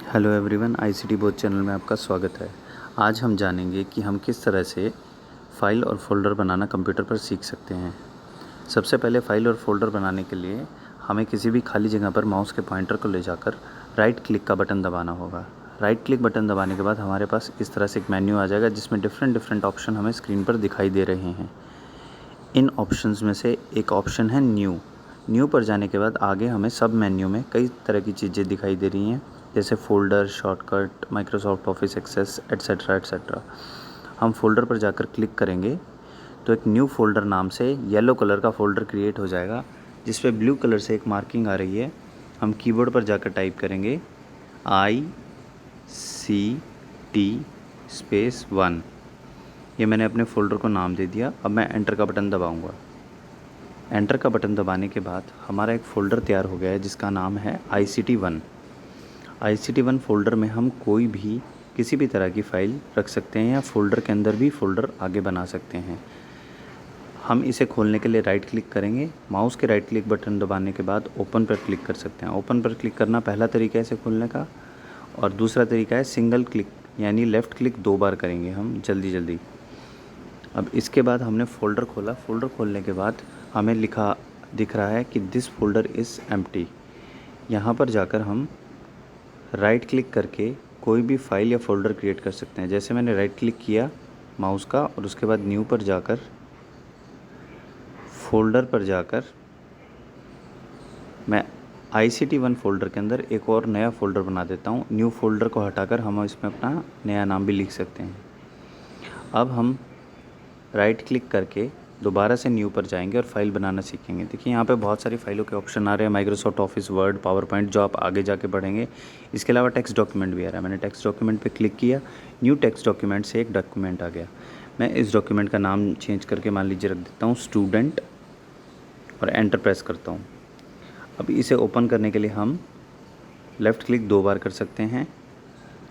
Hello everyone, ICT बोध channel में आपका स्वागत है। आज हम जानेंगे कि हम किस तरह से फ़ाइल और फ़ोल्डर बनाना कंप्यूटर पर सीख सकते हैं। सबसे पहले फ़ाइल और फ़ोल्डर बनाने के लिए हमें किसी भी खाली जगह पर माउस के पॉइंटर को ले जाकर राइट क्लिक का बटन दबाना होगा। राइट क्लिक बटन दबाने के बाद हमारे पास इस तरह से एक मेन्यू आ जाएगा जिसमें डिफरेंट ऑप्शन हमें स्क्रीन पर दिखाई दे रहे हैं। इन ऑप्शंस में से एक ऑप्शन है न्यू पर जाने के बाद आगे हमें सब मेन्यू में कई तरह की चीज़ें दिखाई दे रही हैं, जैसे folder, shortcut, Microsoft office access, etcetera etcetera. हम फ़ोल्डर पर जाकर क्लिक करेंगे तो एक न्यू फ़ोल्डर नाम से येलो कलर का फ़ोल्डर क्रिएट हो जाएगा, जिस पे ब्लू कलर से एक मार्किंग आ रही है। हम कीबोर्ड पर जाकर टाइप करेंगे ICT-1। ये मैंने अपने फ़ोल्डर को नाम दे दिया। अब मैं एंटर का बटन दबाऊँगा। एंटर का बटन दबाने के बाद हमारा एक फ़ोल्डर तैयार हो गया है जिसका नाम है ICT-1। ICT-1 फ़ोल्डर में हम कोई भी किसी भी तरह की फ़ाइल रख सकते हैं या फ़ोल्डर के अंदर भी फ़ोल्डर आगे बना सकते हैं। हम इसे खोलने के लिए राइट क्लिक करेंगे। माउस के राइट क्लिक बटन दबाने के बाद ओपन पर क्लिक कर सकते हैं। ओपन पर क्लिक करना पहला तरीका है इसे खोलने का, और दूसरा तरीका है सिंगल क्लिक, यानी लेफ़्ट क्लिक 2 बार करेंगे हम जल्दी। अब इसके बाद हमने फ़ोल्डर खोला। फ़ोल्डर खोलने के बाद हमें दिख रहा है कि दिस फ़ोल्डर इज़ एम्प्टी। यहाँ पर जाकर हम राइट क्लिक करके कोई भी फ़ाइल या फ़ोल्डर क्रिएट कर सकते हैं। जैसे मैंने राइट क्लिक किया माउस का और उसके बाद न्यू पर जाकर फ़ोल्डर पर जाकर मैं ICT-1 फ़ोल्डर के अंदर एक और नया फ़ोल्डर बना देता हूँ। न्यू फ़ोल्डर को हटाकर हम इसमें अपना नया नाम भी लिख सकते हैं। अब हम राइट क्लिक करके दोबारा से न्यू पर जाएंगे और फाइल बनाना सीखेंगे। देखिए यहाँ पे बहुत सारी फाइलों के ऑप्शन आ रहे हैं, Microsoft office, word, power point, जो आप आगे जाके पढ़ेंगे। इसके अलावा टेक्स्ट डॉक्यूमेंट भी आ रहा है। मैंने टेक्स्ट डॉक्यूमेंट पे क्लिक किया, न्यू टेक्स्ट डॉक्यूमेंट से एक डॉक्यूमेंट आ गया। मैं इस डॉक्यूमेंट का नाम चेंज करके मान लीजिए रख देता हूँ स्टूडेंट, और एंटर प्रेस करता हूँ। अब इसे ओपन करने के लिए हम लेफ़्ट क्लिक 2 बार कर सकते हैं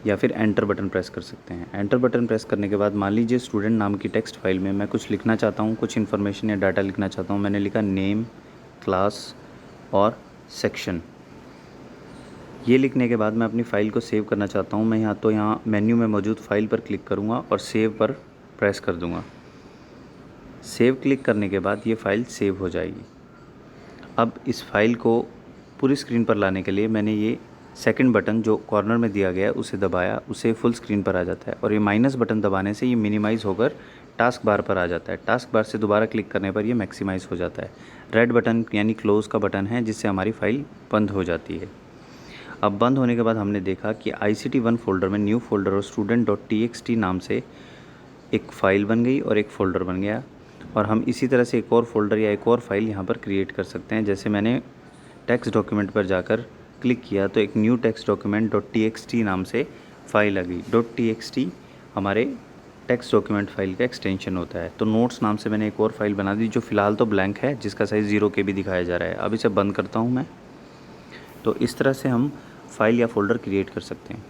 या फिर एंटर बटन प्रेस कर सकते हैं। एंटर बटन प्रेस करने के बाद मान लीजिए स्टूडेंट नाम की टेक्स्ट फाइल में मैं कुछ लिखना चाहता हूँ, कुछ इन्फॉर्मेशन या डाटा लिखना चाहता हूँ। मैंने लिखा नेम, क्लास और सेक्शन। ये लिखने के बाद मैं अपनी फ़ाइल को सेव करना चाहता हूँ। मैं यहाँ मेन्यू में मौजूद फ़ाइल पर क्लिक करूँगा और सेव पर प्रेस कर दूँगा। सेव क्लिक करने के बाद ये फ़ाइल सेव हो जाएगी। अब इस फाइल को पूरी स्क्रीन पर लाने के लिए मैंने ये सेकंड बटन जो कॉर्नर में दिया गया है उसे दबाया, उसे फुल स्क्रीन पर आ जाता है। और ये माइनस बटन दबाने से ये मिनिमाइज़ होकर टास्क बार पर आ जाता है। टास्क बार से दोबारा क्लिक करने पर ये मैक्सिमाइज़ हो जाता है। रेड बटन यानी क्लोज़ का बटन है, जिससे हमारी फ़ाइल बंद हो जाती है। अब बंद होने के बाद हमने देखा कि ICT-1 फ़ोल्डर में न्यू फ़ोल्डर और student.txt नाम से एक फ़ाइल बन गई और एक फ़ोल्डर बन गया। और हम इसी तरह से एक और फ़ोल्डर या एक और फाइल यहाँ पर क्रिएट कर सकते हैं। जैसे मैंने टेक्स्ट डॉक्यूमेंट पर जाकर क्लिक किया तो एक न्यू टेक्स्ट डॉक्यूमेंट .txt नाम से फ़ाइल आ गई। .txt हमारे टेक्स्ट डॉक्यूमेंट फ़ाइल का एक्सटेंशन होता है। तो नोट्स नाम से मैंने एक और फाइल बना दी जो फ़िलहाल तो ब्लैंक है, जिसका साइज़ 0 KB दिखाया जा रहा है। अब इसे बंद करता हूँ मैं। तो इस तरह से हम फ़ाइल या फ़ोल्डर क्रिएट कर सकते हैं।